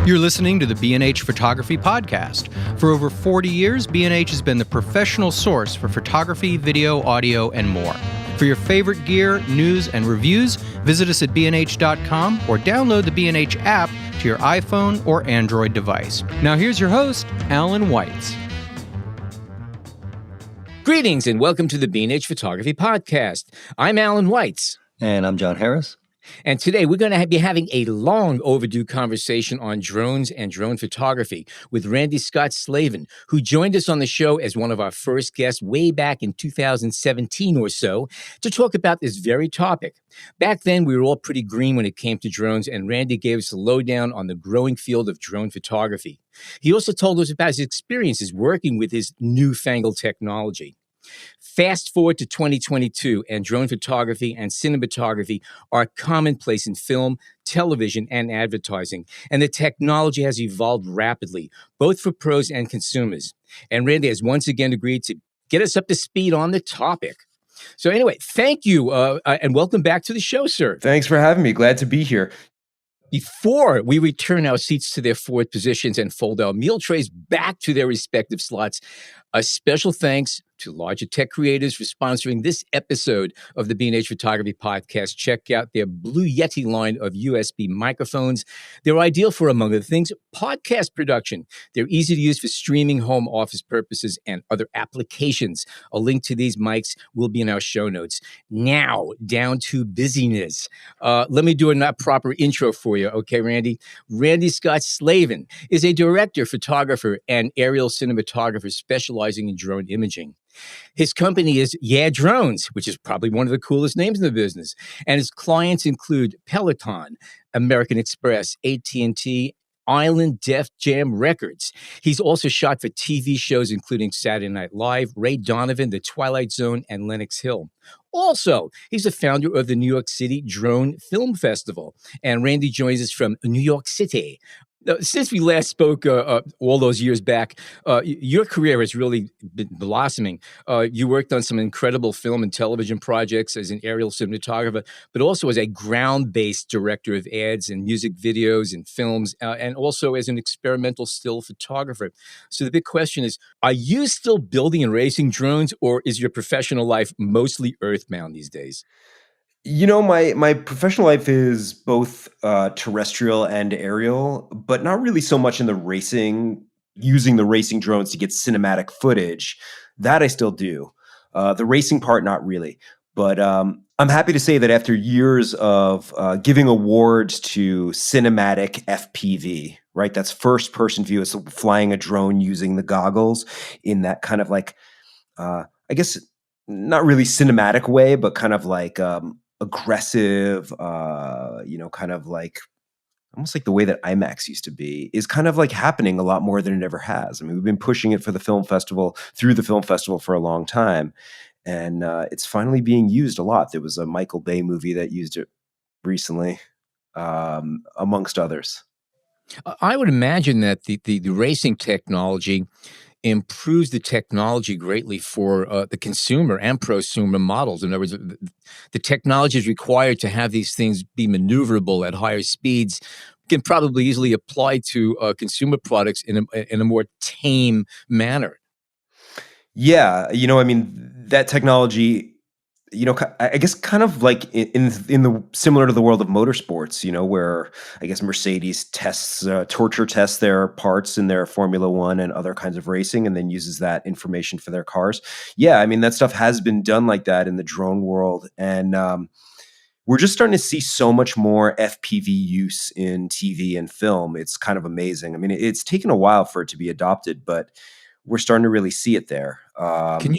You're listening to the B&H Photography Podcast. For over 40 years, B&H has been the professional source for photography, video, audio, and more. For your favorite gear, news, and reviews, visit us at bnh.com or download the B&H app to your iPhone or Android device. Now here's your host, Alan Weitz. Greetings and welcome to the B&H Photography Podcast. I'm Alan Weitz. And I'm John Harris. And today we're going to be having a long overdue conversation on drones and drone photography with Randy Scott Slavin, who joined us on the show as one of our first guests way back in 2017 or so to talk about this very topic. Back then, we were all pretty green when it came to drones, and Randy gave us a lowdown on the growing field of drone photography. He also told us about his experiences working with his newfangled technology. Fast forward to 2022, and drone photography and cinematography are commonplace in film, television, and advertising. And the technology has evolved rapidly, both for pros and consumers. And Randy has once again agreed to get us up to speed on the topic. So anyway, thank you, and welcome back to the show, sir. Thanks for having me. Glad to be here. Before we return our seats to their forward positions and fold our meal trays back to their respective slots, a special thanks to Logitech creators for sponsoring this episode of the B&H Photography Podcast. Check out their Blue Yeti line of USB microphones. They're ideal for, among other things, podcast production. They're easy to use for streaming, home office purposes, and other applications. A link to these mics will be in our show notes. Now, down to busyness. Let me do a not proper intro for you, okay, Randy? Randy Scott Slavin is a director, photographer, and aerial cinematographer specializing in drone imaging. His company is Yeah Drones, which is probably one of the coolest names in the business. And his clients include Peloton, American Express, AT&T, Island Def Jam Records. He's also shot for TV shows including Saturday Night Live, Ray Donovan, The Twilight Zone, and Lenox Hill. Also, he's the founder of the New York City Drone Film Festival. And Randy joins us from New York City. Since we last spoke all those years back, your career has really been blossoming. You worked on some incredible film and television projects as an aerial cinematographer, but also as a ground-based director of ads and music videos and films, and also as an experimental still photographer. So the big question is, are you still building and racing drones, or is your professional life mostly earthbound these days? You know, my professional life is both terrestrial and aerial, but not really so much in the racing, using the racing drones to get cinematic footage. That I still do. The racing part, not really. But I'm happy to say that after years of giving awards to cinematic FPV, right? That's first person view. It's flying a drone using the goggles in that kind of like, I guess, not really cinematic way, but kind of like aggressive, kind of like almost like the way that IMAX used to be is kind of like happening a lot more than it ever has. I mean, we've been pushing it for the film festival through the film festival for a long time, and it's finally being used a lot. There was a Michael Bay movie that used it recently, amongst others. I would imagine that the racing technology improves the technology greatly for the consumer and prosumer models. In other words, the technology is required to have these things be maneuverable at higher speeds can probably easily apply to consumer products in a more tame manner. Yeah, I mean, that technology, I guess kind of like in the similar to the world of motorsports, where I guess Mercedes torture tests their parts in their Formula One and other kinds of racing, and then uses that information for their cars. Yeah, I mean, that stuff has been done like that in the drone world, and we're just starting to see so much more FPV use in TV and film. It's kind of amazing. I mean, it's taken a while for it to be adopted, but we're starting to really see it there. Could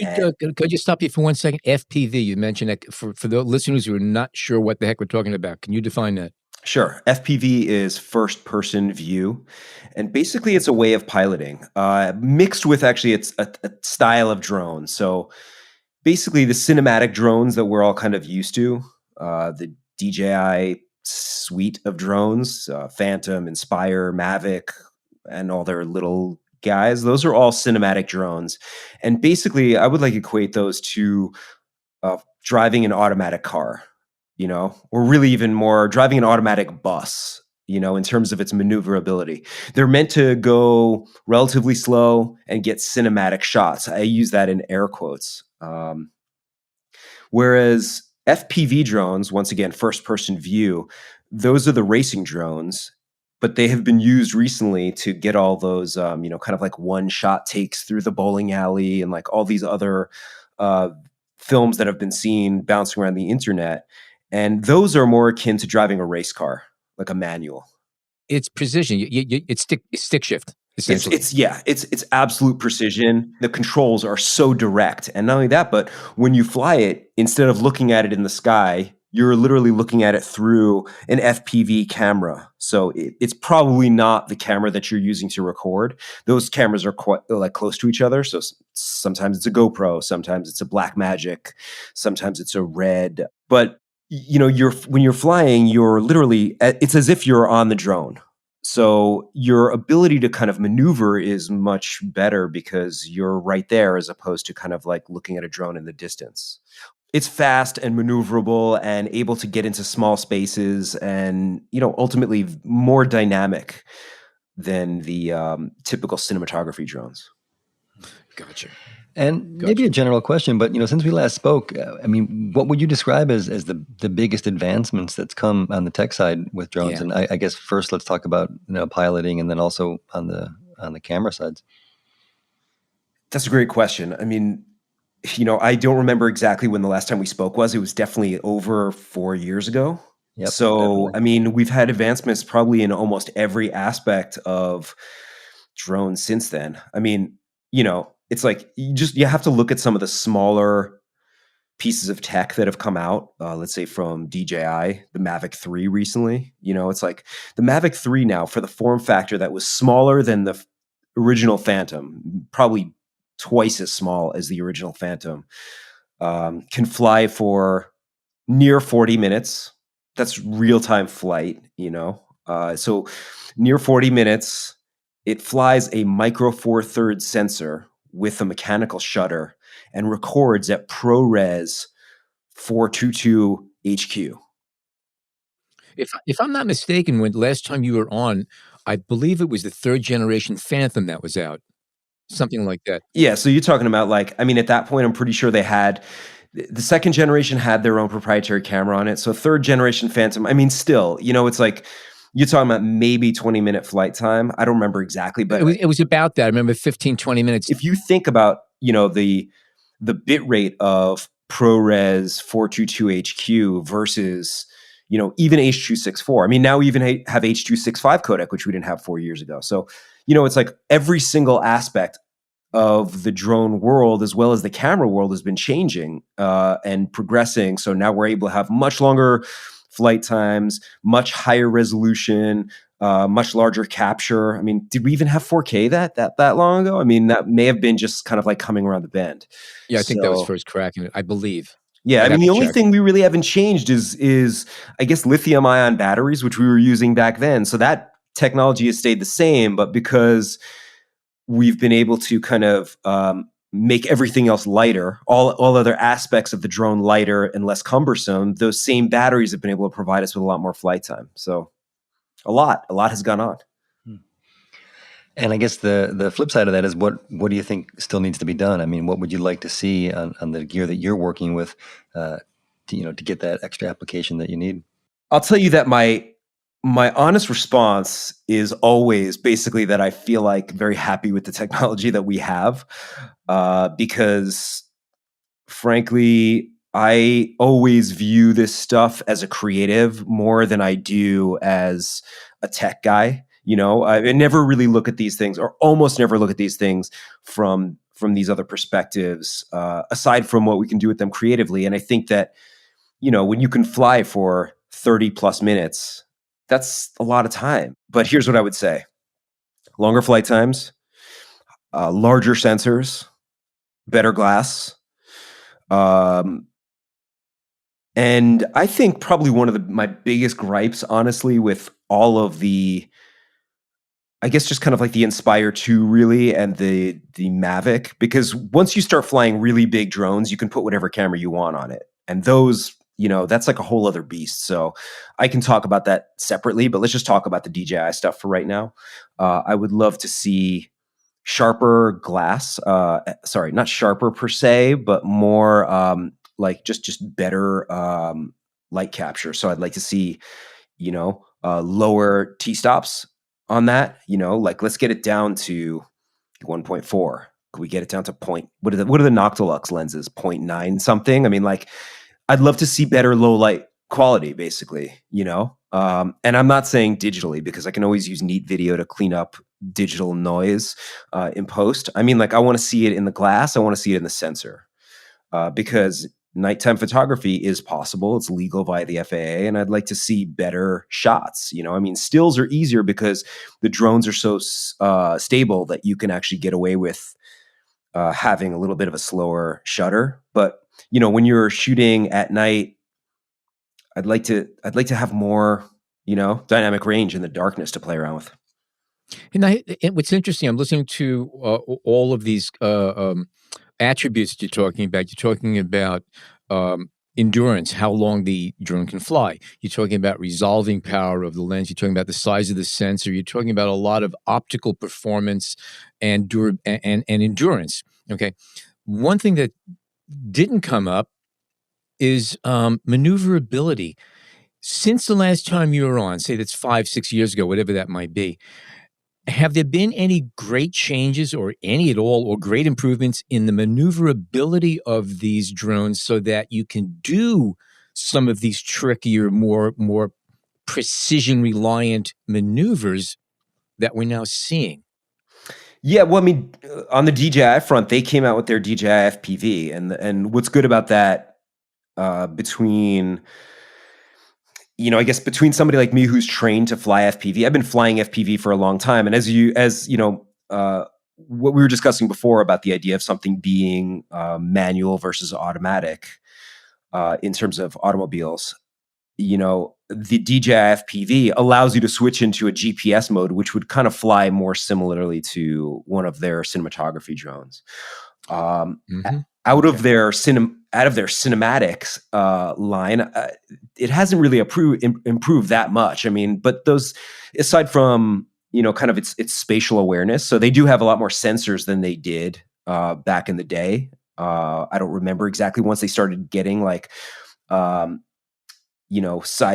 you stop you for 1 second? FPV, you mentioned that for the listeners who are not sure what the heck we're talking about. Can you define that? Sure. FPV is first person view. And basically it's a way of piloting, mixed with actually it's a style of drone. So basically the cinematic drones that we're all kind of used to, the DJI suite of drones, Phantom, Inspire, Mavic, and all their little guys, those are all cinematic drones. And basically, I would like equate those to driving an automatic car, or really even more driving an automatic bus. in terms of its maneuverability. They're meant to go relatively slow and get cinematic shots. I use that in air quotes. Whereas FPV drones, once again, first person view, those are the racing drones, but they have been used recently to get all those, kind of like one shot takes through the bowling alley and like all these other films that have been seen bouncing around the internet. And those are more akin to driving a race car, like a manual. It's precision. It's stick shift, essentially. It's absolute precision. The controls are so direct. And not only that, but when you fly it, instead of looking at it in the sky, you're literally looking at it through an FPV camera. So it's probably not the camera that you're using to record. Those cameras are quite like close to each other. So sometimes it's a GoPro, sometimes it's a Blackmagic, sometimes it's a Red. But when you're flying, you're literally, it's as if you're on the drone. So your ability to kind of maneuver is much better because you're right there as opposed to kind of like looking at a drone in the distance. It's fast and maneuverable and able to get into small spaces and, ultimately more dynamic than the typical cinematography drones. Gotcha. And maybe a general question, but since we last spoke, what would you describe as the biggest advancements that's come on the tech side with drones? Yeah. And I guess first let's talk about piloting, and then also on the camera sides. That's a great question. I don't remember exactly when the last time we spoke was. It was definitely over 4 years ago. Yep, so, definitely. We've had advancements probably in almost every aspect of drones since then. It's like you have to look at some of the smaller pieces of tech that have come out. Let's say from DJI, the Mavic 3 recently. It's like the Mavic 3 now, for the form factor that was smaller than the original Phantom, probably twice as small as the original Phantom, can fly for near 40 minutes. That's real-time flight, so near 40 minutes, it flies a micro four thirds sensor with a mechanical shutter and records at ProRes 422 HQ. If I'm not mistaken, when last time you were on, I believe it was the 3rd generation Phantom that was out. Something like that. Yeah, so you're talking about at that point, I'm pretty sure they had the 2nd generation had their own proprietary camera on it. So 3rd generation Phantom, still, it's like you're talking about maybe 20-minute flight time. I don't remember exactly, but it was about that. I remember 15, 20 minutes. If you think about, the bit rate of ProRes 422 HQ versus, even H.264. Now we even have H.265 codec, which we didn't have 4 years ago. So, it's like every single aspect of the drone world as well as the camera world has been changing and progressing. So now we're able to have much longer flight times, much higher resolution, much larger capture. Did we even have 4K that long ago? That may have been just kind of like coming around the bend. Yeah, I think that was first cracking it, I believe. Yeah, the only thing we really haven't changed is I guess lithium ion batteries, which we were using back then. So that technology has stayed the same, but because we've been able to kind of make everything else lighter, all other aspects of the drone lighter and less cumbersome, those same batteries have been able to provide us with a lot more flight time. So a lot has gone on. And I guess the flip side of that is what do you think still needs to be done? What would you like to see on the gear that you're working with to get that extra application that you need? I'll tell you that my honest response is always basically that I feel like very happy with the technology that we have, because frankly, I always view this stuff as a creative more than I do as a tech guy. I never really look at these things, or almost never look at these things from these other perspectives, aside from what we can do with them creatively. And I think that, when you can fly for 30 plus minutes, that's a lot of time. But here's what I would say: longer flight times, larger sensors, better glass. And I think probably one of my biggest gripes, honestly, with all of the, I guess just kind of like the Inspire 2 really, and the Mavic, because once you start flying really big drones, you can put whatever camera you want on it. And those, that's like a whole other beast. So I can talk about that separately, but let's just talk about the DJI stuff for right now. I would love to see sharper glass. Sorry, not sharper per se, but more like just better light capture. So I'd like to see, lower T-stops on that. Like let's get it down to 1.4. Could we get it down to what are the Noctilux lenses? 0.9 something. I mean, like, I'd love to see better low light quality, basically, and I'm not saying digitally, because I can always use Neat Video to clean up digital noise in post. I mean, like, I want to see it in the glass. I want to see it in the sensor, because nighttime photography is possible. It's legal via the FAA, and I'd like to see better shots. I mean, stills are easier because the drones are so stable that you can actually get away with having a little bit of a slower shutter. But when you're shooting at night, I'd like to have more dynamic range in the darkness to play around with. And what's interesting, I'm listening to all of these attributes that you're talking about. You're talking about endurance, how long the drone can fly. You're talking about resolving power of the lens. You're talking about the size of the sensor. You're talking about a lot of optical performance and endurance. Okay. One thing that didn't come up is maneuverability. Since the last time you were on, say that's 5-6 years ago, whatever that might be, have there been any great changes, or any at all, or great improvements in the maneuverability of these drones so that you can do some of these trickier, more precision reliant maneuvers that we're now seeing? Yeah, well, I mean, on the DJI front, they came out with their DJI FPV, and what's good about that, between I guess between somebody like me who's trained to fly FPV, I've been flying FPV for a long time, and as what we were discussing before about the idea of something being manual versus automatic in terms of automobiles, the DJI FPV allows you to switch into a GPS mode, which would kind of fly more similarly to one of their cinematography drones. Out of their cinematics line, it hasn't really improved that much. I mean, but those, aside from kind of its spatial awareness, so they do have a lot more sensors than they did back in the day. I don't remember exactly once they started getting like side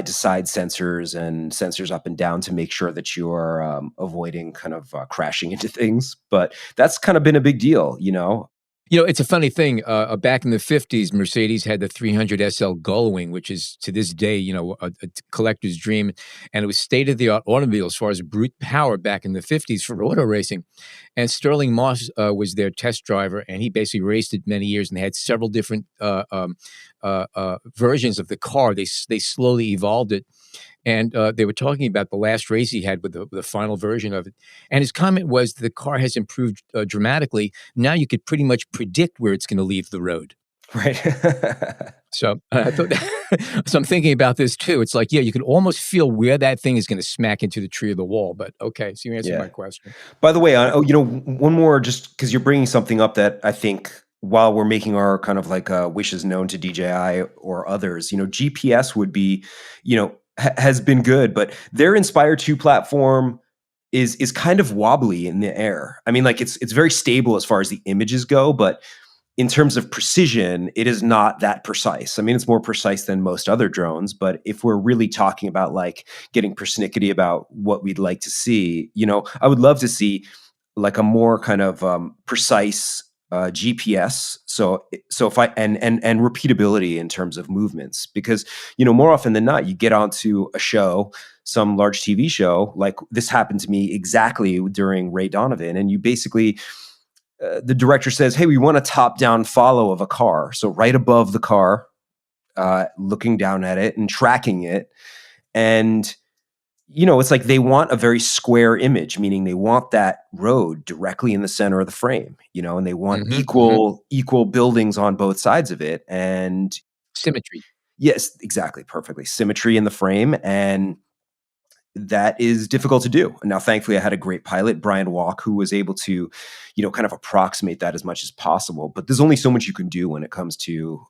to side sensors and sensors up and down to make sure that you're avoiding kind of crashing into things. But that's kind of been a big deal. It's a funny thing. Back in the 50s, Mercedes had the 300 SL Gullwing, which is to this day, a collector's dream. And it was state-of-the-art automobile as far as brute power back in the 50s for auto racing. And Sterling Moss was their test driver, and he basically raced it many years, and they had several different versions of the car. They slowly evolved it. And they were talking about the last race he had with the final version of it. And his comment was the car has improved dramatically. Now you could pretty much predict where it's going to leave the road. Right. So I thought so I'm thinking about this too. It's like, yeah, you can almost feel where that thing is going to smack into the tree or the wall. But okay, so you answered my question. By the way, one more, just because you're bringing something up that I think, while we're making our kind of like wishes known to DJI or others, GPS would be, has been good, but their Inspire 2 platform is kind of wobbly in the air. I mean, like it's very stable as far as the images go, but in terms of precision, it is not that precise. I mean, it's more precise than most other drones, but if we're really talking about like getting persnickety about what we'd like to see, I would love to see like a more kind of precise GPS. So if I and repeatability in terms of movements, because more often than not, you get onto a show, some large TV show, like this happened to me exactly during Ray Donovan, and you basically the director says, "Hey, we want a top-down follow of a car, so right above the car, looking down at it and tracking it," and it's like they want a very square image, meaning they want that road directly in the center of the frame, and they want equal buildings on both sides of it, and symmetry. Yes, exactly, perfectly, symmetry in the frame, and that is difficult to do. Now, thankfully, I had a great pilot, Brian Walk, who was able to, kind of approximate that as much as possible. But there's only so much you can do when it comes to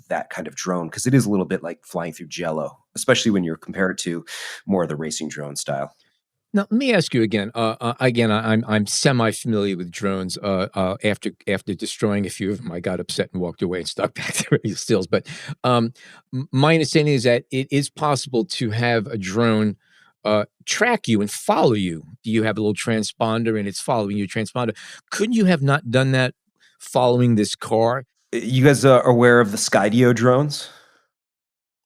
that kind of drone, because it is a little bit like flying through jello, especially when you're compared to more of the racing drone style. Now, let me ask you again. I'm semi-familiar with drones. After destroying a few of them, I got upset and walked away and stuck back to radio stills. But my understanding is that it is possible to have a drone track you and follow you. You have a little transponder, and it's following you. Transponder. Couldn't you have not done that following this car? You guys are aware of the Skydio drones?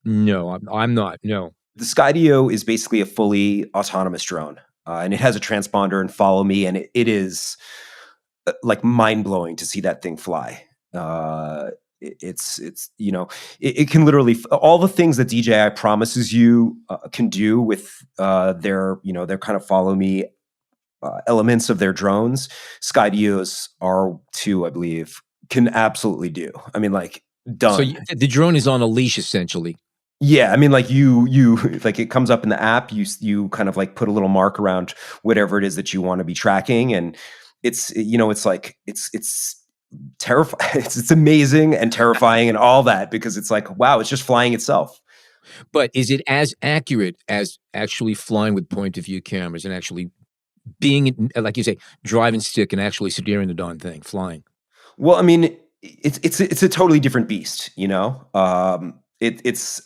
No, I'm not. No. The Skydio is basically a fully autonomous drone, and it has a transponder and follow me, and it is like mind blowing to see that thing fly. It's it can literally all the things that DJI promises you can do with their kind of follow me elements of their drones. Skydios R2, I believe, can absolutely do. I mean, like, done. So the drone is on a leash, essentially. Yeah, I mean, like you like it comes up in the app. You kind of like put a little mark around whatever it is that you want to be tracking, and it's terrifying. It's amazing and terrifying and all that, because it's like, wow, it's just flying itself. But is it as accurate as actually flying with point of view cameras and actually being, like you say, driving stick and actually steering the darn thing, flying? Well, I mean, it's a totally different beast, It's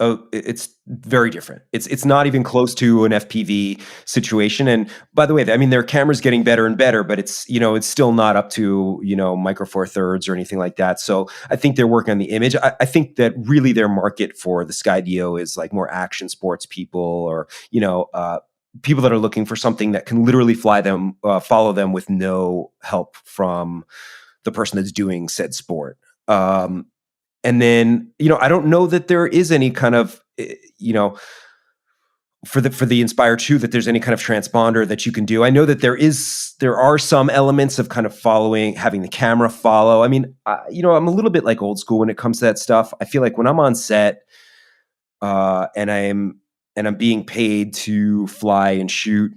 very different. It's not even close to an FPV situation. And by the way, I mean, their camera's getting better and better, but it's still not up to, Micro Four Thirds or anything like that. So I think they're working on the image. I think that really their market for the Skydio is like more action sports people, or, people that are looking for something that can literally follow them with no help from the person that's doing said sport. And then, I don't know that there is any kind of, for the Inspire 2, that there's any kind of transponder that you can do. I know that there are some elements of kind of having the camera follow. I mean, I'm a little bit like old school when it comes to that stuff. I feel like when I'm on set, and I'm being paid to fly and shoot,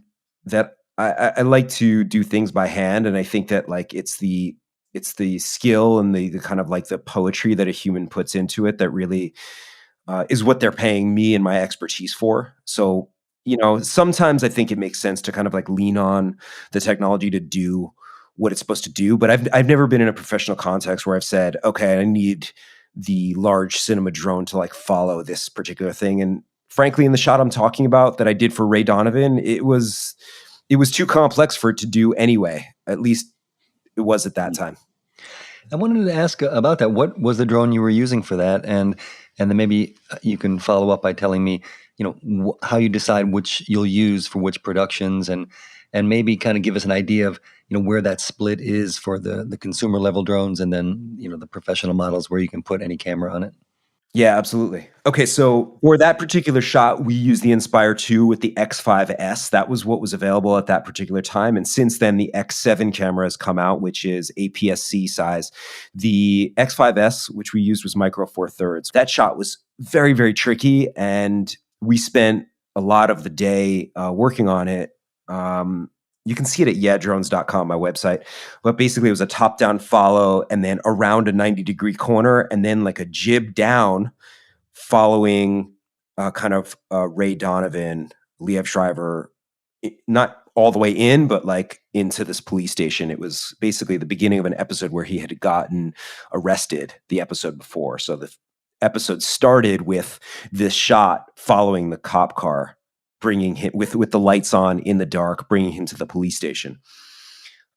that I like to do things by hand. And I think that like it's the skill and the kind of like the poetry that a human puts into it that really is what they're paying me and my expertise for. So, sometimes I think it makes sense to kind of like lean on the technology to do what it's supposed to do. But I've never been in a professional context where I've said, okay, I need the large cinema drone to like follow this particular thing. And frankly, in the shot I'm talking about that I did for Ray Donovan, it was too complex for it to do anyway. At least it was at that time. I wanted to ask about that. What was the drone you were using for that? And then maybe you can follow up by telling me, how you decide which you'll use for which productions, and maybe kind of give us an idea of, where that split is for the consumer level drones, and then, the professional models where you can put any camera on it. Yeah, absolutely. Okay, so for that particular shot, we used the Inspire 2 with the X5S. That was what was available at that particular time. And since then, the X7 camera has come out, which is APS-C size. The X5S, which we used, was Micro Four Thirds. That shot was very, very tricky, and we spent a lot of the day working on it. You can see it at yeahdrones.com, my website. But basically, it was a top-down follow, and then around a 90-degree corner, and then like a jib down, following kind of Ray Donovan, Liev Schreiber, not all the way in, but like into this police station. It was basically the beginning of an episode where he had gotten arrested the episode before. So the episode started with this shot following the cop car, bringing him with the lights on in the dark, bringing him to the police station.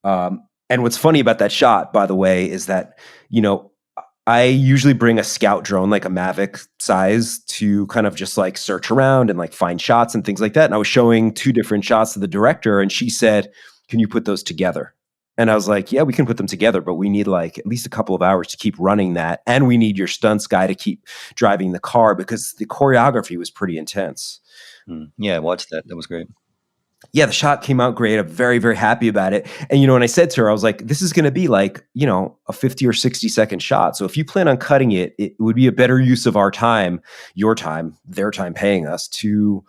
And what's funny about that shot, by the way, is that, I usually bring a scout drone, like a Mavic size, to kind of just like search around and like find shots and things like that. And I was showing 2 different shots to the director, and she said, "Can you put those together?" And I was like, "Yeah, we can put them together, but we need like at least a couple of hours to keep running that. And we need your stunts guy to keep driving the car," because the choreography was pretty intense. Yeah, I watched that. That was great. Yeah, the shot came out great. I'm very, very happy about it. And, when I said to her, I was like, this is going to be like, a 50 or 60 second shot. So if you plan on cutting it, it would be a better use of our time, your time, their time paying us to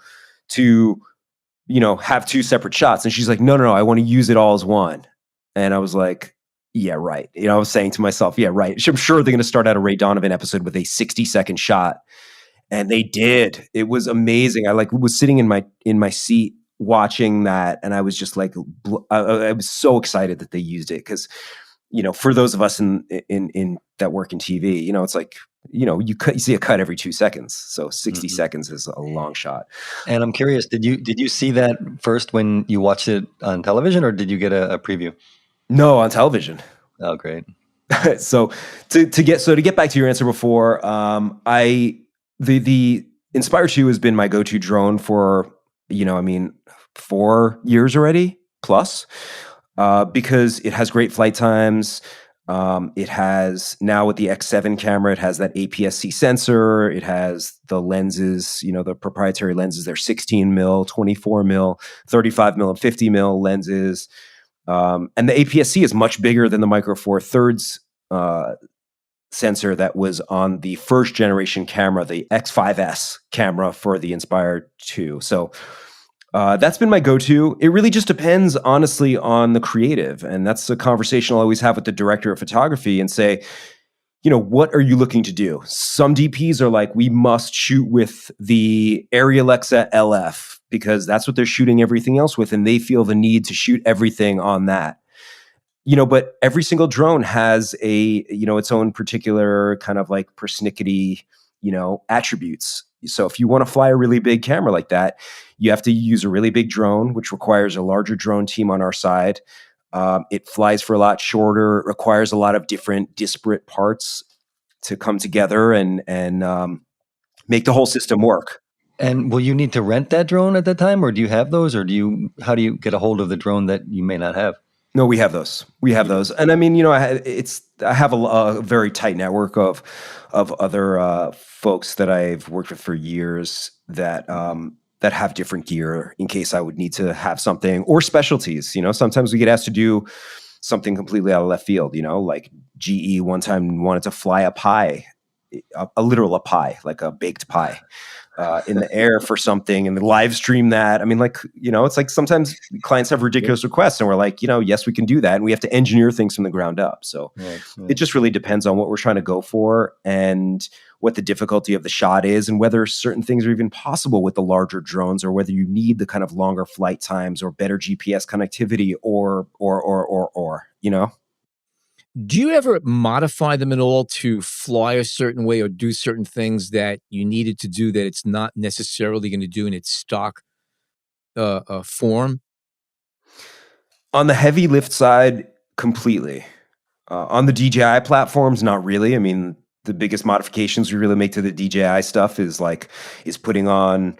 have two separate shots. And she's like, no, I want to use it all as one. And I was like, yeah, right. I was saying to myself, yeah, right. I'm sure they're going to start out a Ray Donovan episode with a 60-second shot. And they did. It was amazing. I was sitting in my seat watching that, and I was just like, I was so excited that they used it because, for those of us in that work in TV, it's like, you see a cut every 2 seconds, so 60 seconds is a long shot. And I'm curious, did you see that first when you watched it on television, or did you get a preview? No, on television. Oh, great. So to get back to your answer before, the Inspire 2 has been my go-to drone for 4 years already plus, because it has great flight times. It has, now with the X7 camera, it has that APS-C sensor. It has the lenses, the proprietary lenses. They're 16 mil, 24 mil, 35 mil, and 50 mil lenses. And the APS-C is much bigger than the Micro Four Thirds sensor that was on the first generation camera, the X5S camera for the Inspire 2. So that's been my go-to. It really just depends, honestly, on the creative. And that's a conversation I'll always have with the director of photography and say, what are you looking to do? Some DPs are like, we must shoot with the Arri Alexa LF because that's what they're shooting everything else with. And they feel the need to shoot everything on that. But every single drone has its own particular kind of like persnickety, attributes. So if you want to fly a really big camera like that, you have to use a really big drone, which requires a larger drone team on our side. It flies for a lot shorter. It requires a lot of different disparate parts to come together and make the whole system work. And will you need to rent that drone at that time, or do you have those, or how do you get a hold of the drone that you may not have? No, we have those. And I mean, I have a very tight network of other folks that I've worked with for years that have different gear in case I would need to have something, or specialties. Sometimes we get asked to do something completely out of left field. Like GE one time wanted to fly a pie, a literal pie, like a baked pie. In the air for something and live stream that. I mean, it's like sometimes clients have ridiculous requests and we're like, yes, we can do that. And we have to engineer things from the ground up. So it just really depends on what we're trying to go for and what the difficulty of the shot is and whether certain things are even possible with the larger drones or whether you need the kind of longer flight times or better GPS connectivity or. Do you ever modify them at all to fly a certain way or do certain things that you needed to do that it's not necessarily going to do in its stock form? On the heavy lift side, completely. On the DJI platforms, not really. I mean, the biggest modifications we really make to the DJI stuff is putting on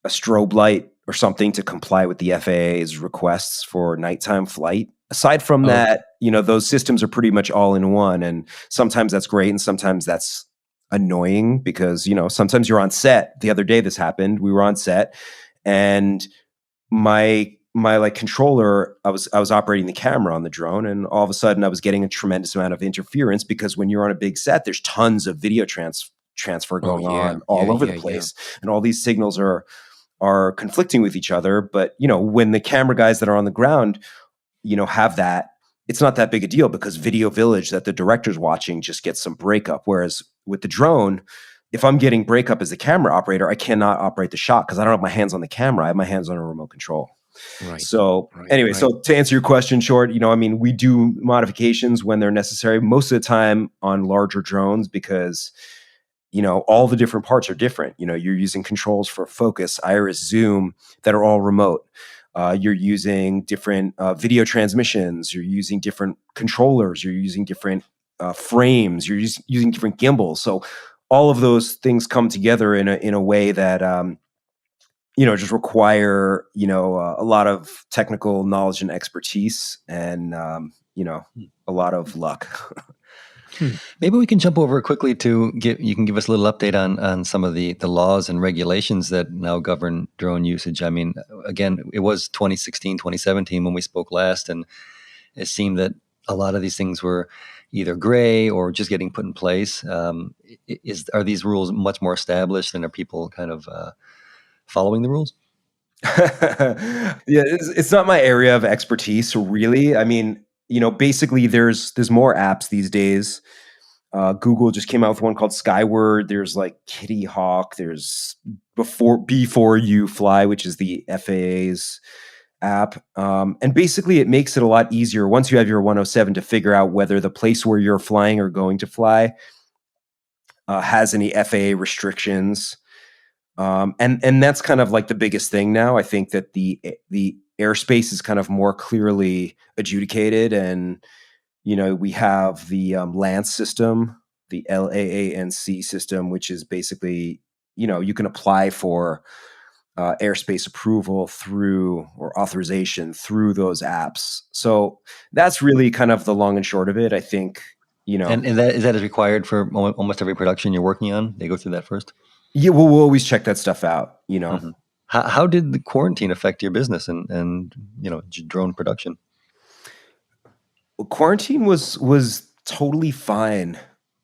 a strobe light or something to comply with the FAA's requests for nighttime flight. Aside from that, those systems are pretty much all in one. And sometimes that's great. And sometimes that's annoying because, sometimes you're on set. The other day this happened. We were on set and my controller, I was operating the camera on the drone. And all of a sudden I was getting a tremendous amount of interference because when you're on a big set, there's tons of video transfer going on all over the place. Yeah. And all these signals are conflicting with each other. But, when the camera guys that are on the ground have that, it's not that big a deal because Video Village that the director's watching just gets some breakup. Whereas with the drone, if I'm getting breakup as the camera operator, I cannot operate the shot because I don't have my hands on the camera. I have my hands on a remote control. Right. So anyway, so to answer your question short, we do modifications when they're necessary most of the time on larger drones because, all the different parts are different. You're using controls for focus, iris, zoom that are all remote. You're using different video transmissions. You're using different controllers. You're using different frames. You're using different gimbals. So all of those things come together in a way that just require a lot of technical knowledge and expertise and a lot of luck. Maybe we can jump over quickly to you can give us a little update on some of the laws and regulations that now govern drone usage. I mean, again, it was 2016, 2017 when we spoke last, and it seemed that a lot of these things were either gray or just getting put in place. Are these rules much more established, and are people kind of following the rules? Yeah, it's not my area of expertise, really. I mean, basically, there's more apps these days. Google just came out with one called Skyward. There's like Kitty Hawk. There's Before You Fly, which is the FAA's app. And basically, it makes it a lot easier once you have your 107 to figure out whether the place where you're flying or going to fly has any FAA restrictions. And that's kind of like the biggest thing now. I think that the airspace is kind of more clearly adjudicated, and we have the LANC system, the LAANC system, which is basically you can apply for airspace approval through or authorization through those apps. So that's really kind of the long and short of it. I think And is that is required for almost every production you're working on? They go through that first. yeah, we'll always check that stuff out. Mm-hmm. How did the quarantine affect your business and drone production? Quarantine was totally fine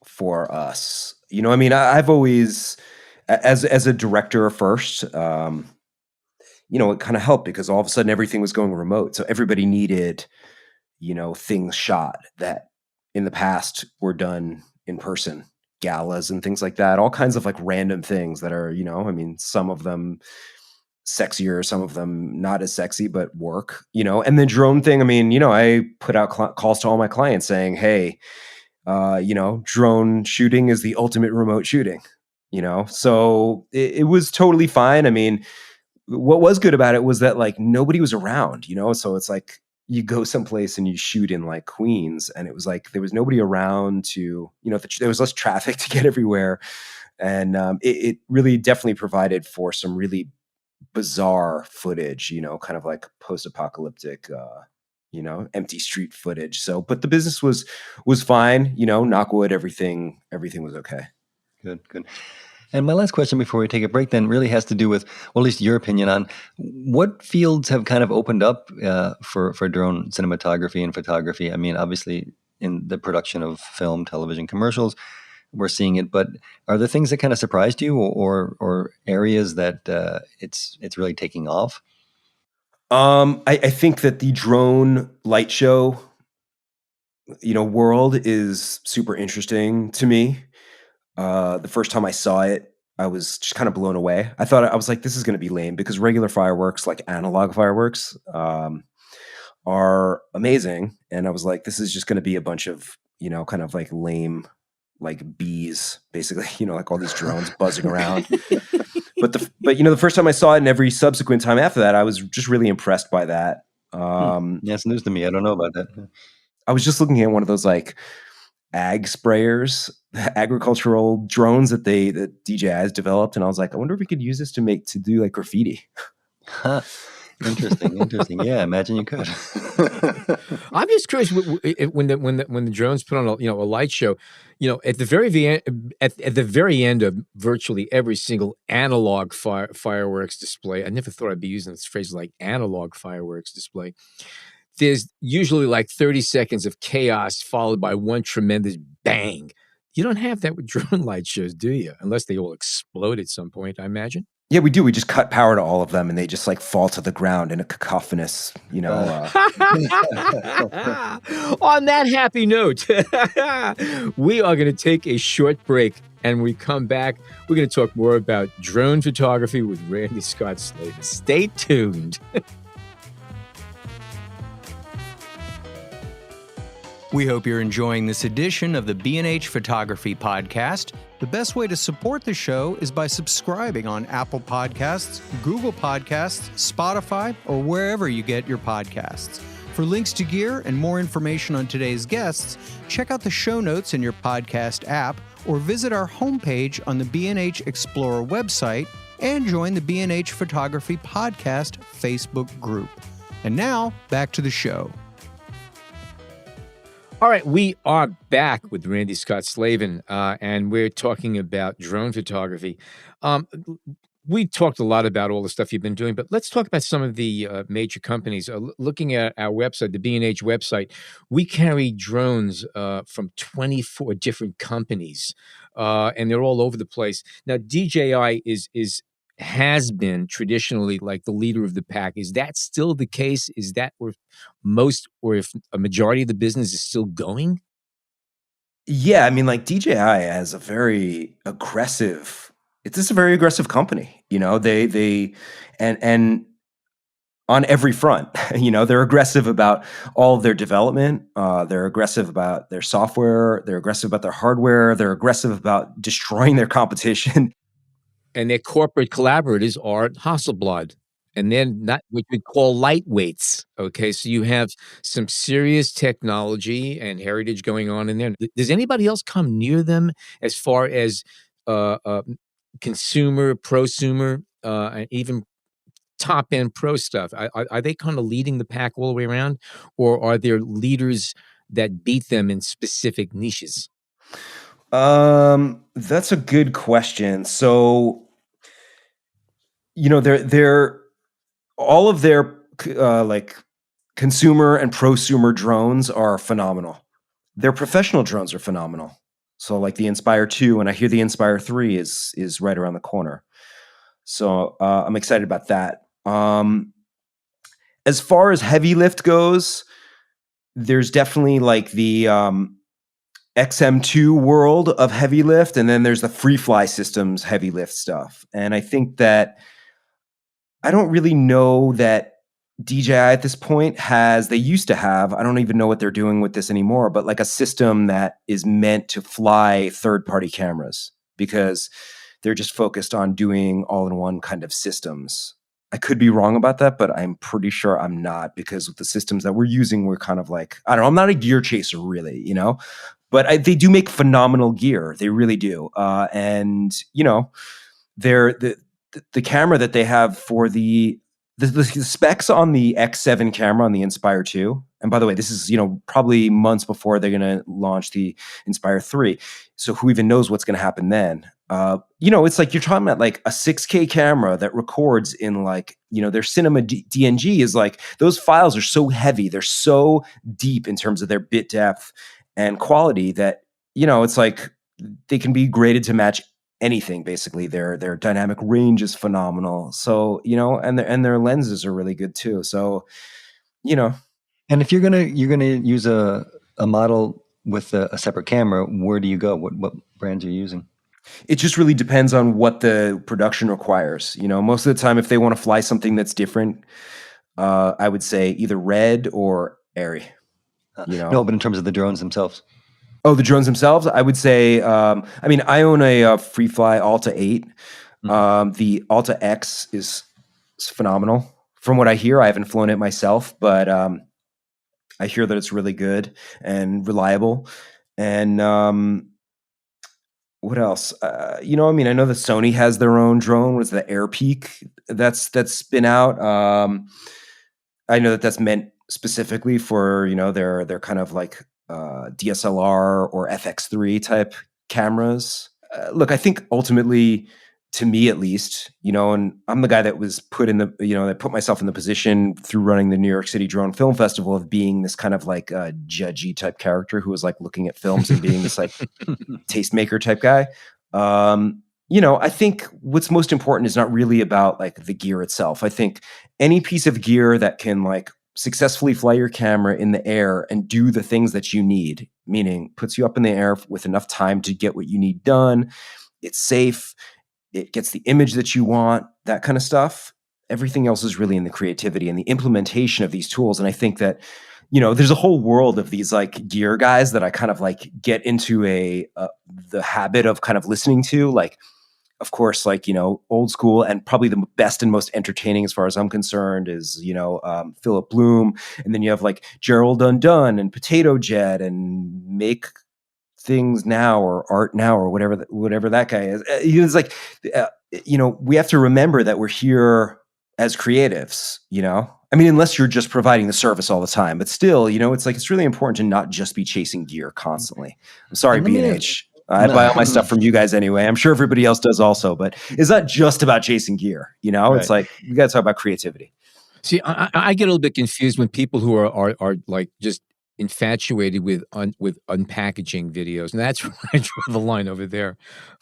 for us. I mean, I've always, as a director first, it kind of helped because all of a sudden everything was going remote. So everybody needed, things shot that in the past were done in person, galas and things like that, all kinds of like random things that are, I mean, some of them sexier, some of them not as sexy, but work, and the drone thing. I mean, I put out calls to all my clients saying, hey, drone shooting is the ultimate remote shooting, so it was totally fine. I mean, what was good about it was that like nobody was around, so it's like you go someplace and you shoot in like Queens, and it was like there was nobody around to, there was less traffic to get everywhere. And it really definitely provided for some really bizarre footage, kind of like post-apocalyptic, empty street footage. So, but the business was fine, knock wood, everything was okay. Good. And my last question before we take a break then really has to do with, well, at least your opinion on what fields have kind of opened up for drone cinematography and photography. I mean, obviously in the production of film, television, commercials, we're seeing it, but are there things that kind of surprised you or areas that it's really taking off? I think that the drone light show, world is super interesting to me. The first time I saw it, I was just kind of blown away. I was like, this is going to be lame because regular fireworks, like analog fireworks, are amazing. And I was like, this is just going to be a bunch of, kind of like lame, like bees, basically, like all these drones buzzing around. But the first time I saw it and every subsequent time after that, I was just really impressed by that. Yeah, it's news to me. I don't know about that. I was just looking at one of those like ag sprayers, agricultural drones that DJI has developed, and I was like, I wonder if we could use this to do like graffiti. Huh. Interesting. Yeah, imagine you could. I'm just curious when the drones put on a light show, at the very end of virtually every single analog fireworks display. I never thought I'd be using this phrase like analog fireworks display. There's usually like 30 seconds of chaos followed by one tremendous bang. You don't have that with drone light shows, do you? Unless they all explode at some point, I imagine. Yeah, we do. We just cut power to all of them, and they just like fall to the ground in a cacophonous, On that happy note, we are going to take a short break, and when we come back, we're going to talk more about drone photography with Randy Scott Slavin. Stay tuned. We hope you're enjoying this edition of the B&H Photography Podcast. The best way to support the show is by subscribing on Apple Podcasts, Google Podcasts, Spotify, or wherever you get your podcasts. For links to gear and more information on today's guests, check out the show notes in your podcast app or visit our homepage on the B&H Explorer website and join the B&H Photography Podcast Facebook group. And now, back to the show. All right, we are back with Randy Scott Slavin, and we're talking about drone photography. We talked a lot about all the stuff you've been doing, but let's talk about some of the major companies. Looking at our website, the B&H website, we carry drones from 24 different companies, and they're all over the place. Now, DJI is has been traditionally like the leader of the pack. Is that still the case? Is that where most, or if a majority of the business is still going? Yeah, I mean, like DJI has a very aggressive. It's just a very aggressive company. They and on every front. They're aggressive about all of their development. They're aggressive about their software. They're aggressive about their hardware. They're aggressive about destroying their competition. And their corporate collaborators are Hasselblad. And they're not what we'd call lightweights. Okay, so you have some serious technology and heritage going on in there. Does anybody else come near them as far as uh, uh, consumer, prosumer, and even top end pro stuff? Are they kind of leading the pack all the way around, or are there leaders that beat them in specific niches? That's a good question. So, they're all of their like consumer and prosumer drones are phenomenal. Their professional drones are phenomenal. So, like the Inspire 2, and I hear the Inspire 3 is right around the corner. So, I'm excited about that. As far as heavy lift goes, there's definitely like the XM2 world of heavy lift, and then there's the Free Fly Systems heavy lift stuff. And I think that I don't really know that DJI at this point they used to have, I don't even know what they're doing with this anymore, but like a system that is meant to fly third-party cameras, because they're just focused on doing all-in-one kind of systems. I could be wrong about that, but I'm pretty sure I'm not, because with the systems that we're using, we're kind of like, I don't know, I'm not a gear chaser really, but they do make phenomenal gear. They really do. And they're the camera that they have for the specs on the X7 camera on the Inspire 2. And by the way, this is, probably months before they're going to launch the Inspire 3. So who even knows what's going to happen then? It's like you're talking about like a 6K camera that records in like, their cinema DNG is like, those files are so heavy. They're so deep in terms of their bit depth and quality that, it's like they can be graded to match anything. Basically, their dynamic range is phenomenal. So, and their lenses are really good too. So, And if you're gonna use a model with a separate camera, where do you go? What brands are you using? it just really depends on what the production requires. Most of the time, if they want to fly something that's different, I would say either Red or Airy. No, but in terms of the drones themselves. Oh, the drones themselves, I would say. I own a FreeFly Alta 8. The Alta X is phenomenal. From what I hear, I haven't flown it myself, but I hear that it's really good and reliable. And what else? I know that Sony has their own drone. Was the Air Peak that's been out? I know that that's meant specifically for their kind of like DSLR or FX3 type cameras. Look, I think ultimately, to me at least, and I'm the guy that was put in the, that put myself in the position through running the New York City Drone Film Festival of being this kind of like judgy type character who was like looking at films and being this like tastemaker type guy. I think what's most important is not really about like the gear itself. I think any piece of gear that can like successfully fly your camera in the air and do the things that you need, meaning puts you up in the air with enough time to get what you need done. It's safe. It gets the image that you want, that kind of stuff. Everything else is really in the creativity and the implementation of these tools. And I think that, there's a whole world of these like gear guys that I kind of like get into the habit of kind of listening to, like, of course, like, old school, and probably the best and most entertaining as far as I'm concerned is, Philip Bloom. And then you have like Gerald Undone and Potato Jet and Make Things Now or Art Now or whatever that guy is. It's like, we have to remember that we're here as creatives, unless you're just providing the service all the time, but still, it's like, it's really important to not just be chasing gear constantly. I'm sorry, B&H. I buy all my stuff from you guys anyway. I'm sure everybody else does also, but it's not just about chasing gear. Right. It's like, we got to talk about creativity. See, I get a little bit confused when people who are like just infatuated with unpackaging videos, and that's where I draw the line over there.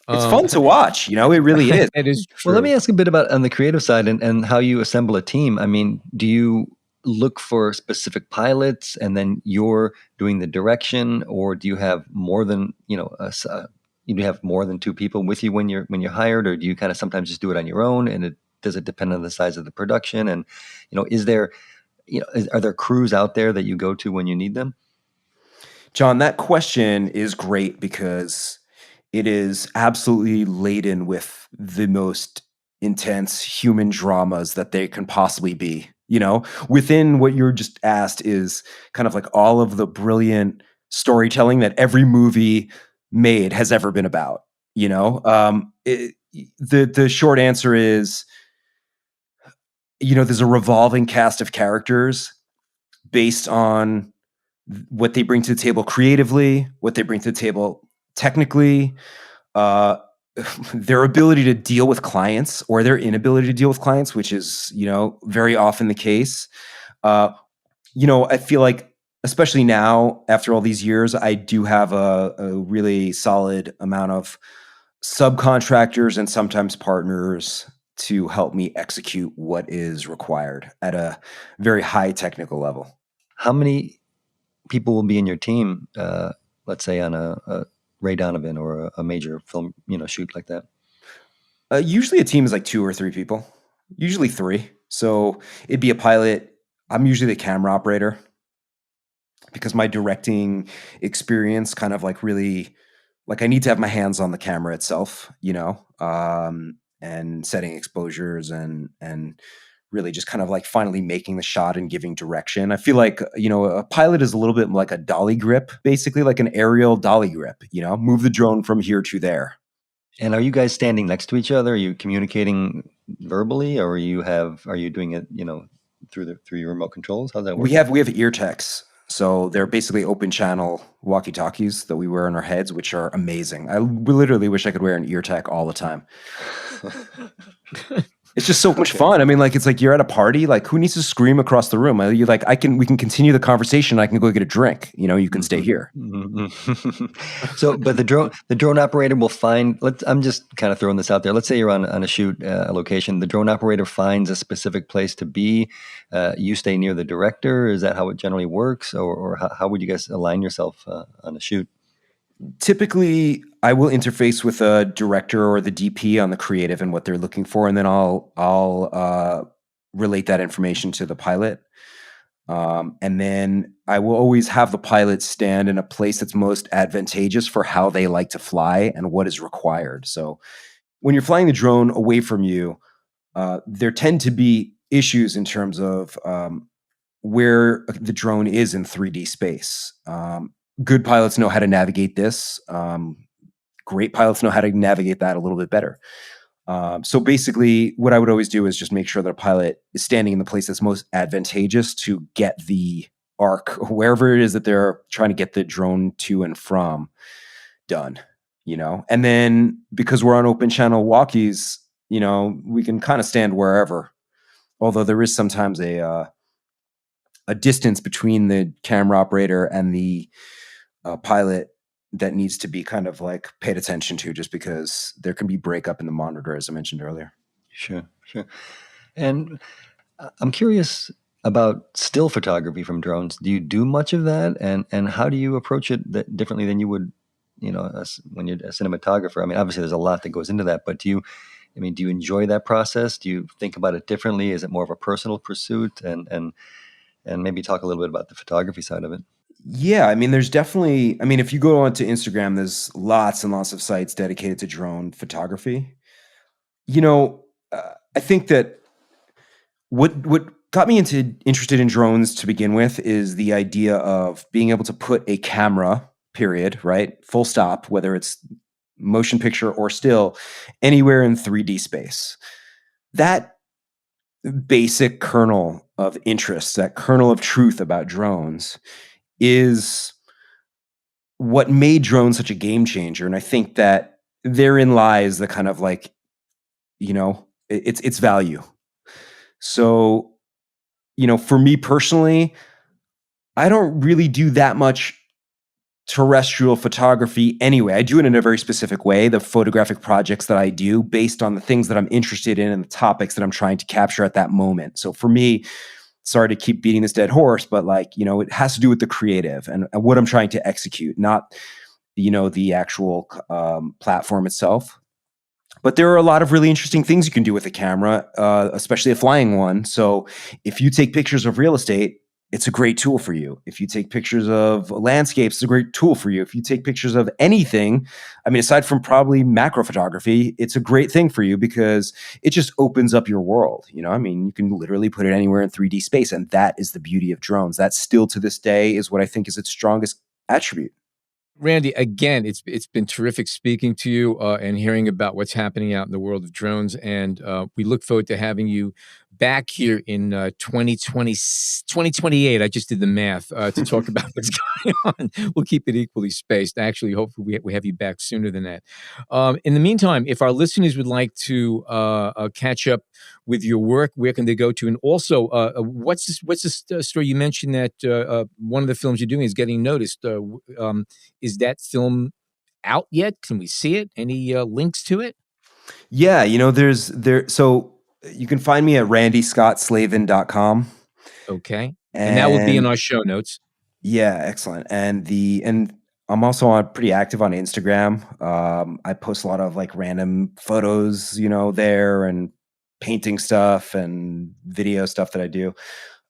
It's Um, fun to watch, it really is. that is Well, let true. me ask a bit about on the creative side and how you assemble a team. I mean, do you look for specific pilots and then you're doing the direction, or do you have more than you have more than two people with you when you're hired, or do you kind of sometimes just do it on your own? And does it depend on the size of the production? And is there are there crews out there that you go to when you need them? John, that question is great because it is absolutely laden with the most intense human dramas that they can possibly be. Within what you're just asked is kind of like all of the brilliant storytelling that every movie made has ever been about. The short answer is, there's a revolving cast of characters based on what they bring to the table creatively, what they bring to the table technically, uh, their ability to deal with clients or their inability to deal with clients, which is, very often the case. I feel like, especially now after all these years, I do have a really solid amount of subcontractors and sometimes partners to help me execute what is required at a very high technical level. How many people will be in your team? Let's say on a Ray Donovan or a major film, shoot like that. Usually a team is like 2 or 3 people, usually 3. So it'd be a pilot. I'm usually the camera operator because my directing experience kind of like really, like I need to have my hands on the camera itself, and setting exposures and really just kind of like finally making the shot and giving direction. I feel like, a pilot is a little bit like a dolly grip, basically like an aerial dolly grip, move the drone from here to there. And are you guys standing next to each other? Are you communicating verbally, or are you doing it, through your remote controls? How's that work? We have ear techs. So they're basically open channel walkie-talkies that we wear on our heads, which are amazing. I literally wish I could wear an ear tech all the time. It's just so much fun. I mean, like, it's like you're at a party. Like, who needs to scream across the room? You like, we can continue the conversation. I can go get a drink. You can stay here. So, but the drone operator will find. I'm just kind of throwing this out there. Let's say you're on a shoot, a location. The drone operator finds a specific place to be. You stay near the director. Is that how it generally works, or how would you guys align yourself on a shoot? Typically, I will interface with a director or the DP on the creative and what they're looking for, and then I'll relate that information to the pilot. And then I will always have the pilot stand in a place that's most advantageous for how they like to fly and what is required. So when you're flying the drone away from you, there tend to be issues in terms of where the drone is in 3D space. Good pilots know how to navigate this. Great pilots know how to navigate that a little bit better. So basically, what I would always do is just make sure that a pilot is standing in the place that's most advantageous to get the arc, wherever it is that they're trying to get the drone to and from, done. And then because we're on open channel walkies, we can kind of stand wherever. Although there is sometimes a distance between the camera operator and the pilot that needs to be kind of like paid attention to, just because there can be breakup in the monitor, as I mentioned earlier. Sure. And I'm curious about still photography from drones. Do you do much of that, and how do you approach it differently than you would, when you're a cinematographer? I mean, obviously there's a lot that goes into that, but do you enjoy that process? Do you think about it differently? Is it more of a personal pursuit? And maybe talk a little bit about the photography side of it. Yeah, I mean, there's definitely, if you go onto Instagram, there's lots and lots of sites dedicated to drone photography. I think that what got me interested in drones to begin with is the idea of being able to put a camera, period, right, full stop, whether it's motion picture or still, anywhere in 3D space. That basic kernel of interest, that kernel of truth about drones, is what made drones such a game changer. And I think that therein lies the kind of like, its value. So, for me personally, I don't really do that much terrestrial photography anyway. I do it in a very specific way. The photographic projects that I do based on the things that I'm interested in and the topics that I'm trying to capture at that moment. So for me, sorry to keep beating this dead horse, but like, it has to do with the creative and what I'm trying to execute, not, the actual platform itself. But there are a lot of really interesting things you can do with a camera, especially a flying one. So if you take pictures of real estate, it's a great tool for you. If you take pictures of landscapes, it's a great tool for you. If you take pictures of anything, I mean, aside from probably macro photography, it's a great thing for you because it just opens up your world. I mean, you can literally put it anywhere in 3D space. And that is the beauty of drones. That still to this day is what I think is its strongest attribute. Randy, again, it's been terrific speaking to you and hearing about what's happening out in the world of drones. And we look forward to having you back here in 2028. I just did the math to talk about what's going on. We'll keep it equally spaced. Actually, hopefully we have you back sooner than that. In the meantime, if our listeners would like to catch up with your work, where can they go to? And also, what's this story you mentioned that one of the films you're doing is getting noticed? Is that film out yet? Can we see it? Any links to it? Yeah, so you can find me at randyscottslavin.com. Okay. And that will be in our show notes. Yeah, excellent. And I'm also pretty active on Instagram. I post a lot of like random photos, there and painting stuff and video stuff that I do.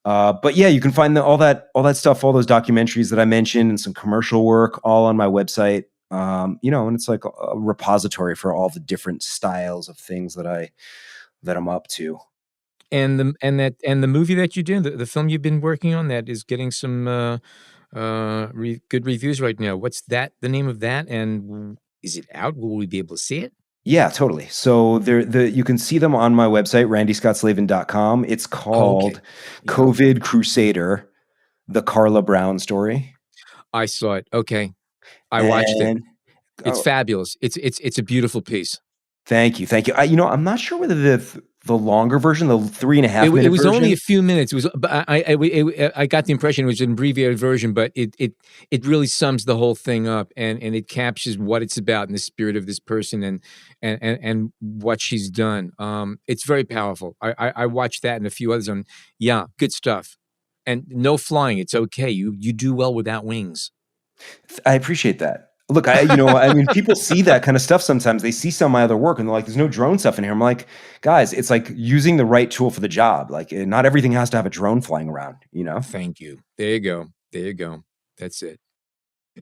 But yeah, you can find all that stuff, all those documentaries that I mentioned and some commercial work all on my website. And it's like a repository for all the different styles of things that I'm up to. And the movie that you did, the film you've been working on, that is getting some good reviews right now. What's the name of that? And is it out? Will we be able to see it? Yeah, totally. So you can see them on my website, randyscottslavin.com. It's called COVID Crusader, the Carla Brown story. I saw it. Okay. I watched it. It's fabulous. It's a beautiful piece. Thank you. I'm not sure whether the longer version, the 3.5 minute version. It was only a few minutes. It was. I got the impression it was an abbreviated version, but it really sums the whole thing up, and it captures what it's about in the spirit of this person and what she's done. It's very powerful. I watched that and a few others. Yeah, good stuff. And no flying. It's okay. You do well without wings. I appreciate that. Look, I mean, people see that kind of stuff sometimes. They see some of my other work and they're like, there's no drone stuff in here. I'm like, guys, it's like using the right tool for the job. Like, not everything has to have a drone flying around, Thank you. There you go. That's it.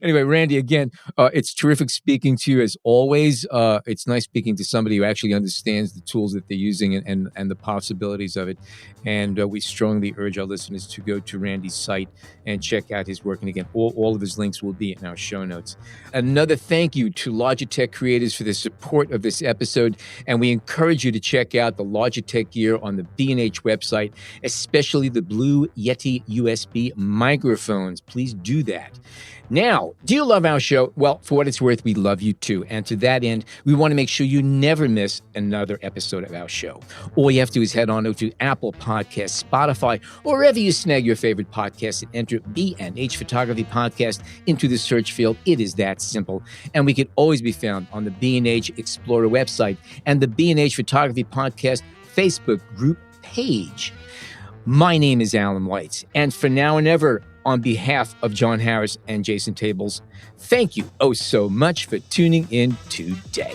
Anyway, Randy, again, it's terrific speaking to you as always. It's nice speaking to somebody who actually understands the tools that they're using and the possibilities of it. And we strongly urge our listeners to go to Randy's site and check out his work. And again, all of his links will be in our show notes. Another thank you to Logitech creators for the support of this episode. And we encourage you to check out the Logitech gear on the B&H website, especially the Blue Yeti USB microphones. Please do that. Now, do you love our show? Well, for what it's worth, we love you too. And to that end, we want to make sure you never miss another episode of our show. All you have to do is head on over to Apple Podcasts, Spotify, or wherever you snag your favorite podcast and enter B&H Photography Podcast into the search field. It is that simple. And we can always be found on the B&H Explorer website and the B&H Photography Podcast Facebook group page. My name is Alan Weitz, and for now and ever, on behalf of John Harris and Jason Tables, thank you so much for tuning in today.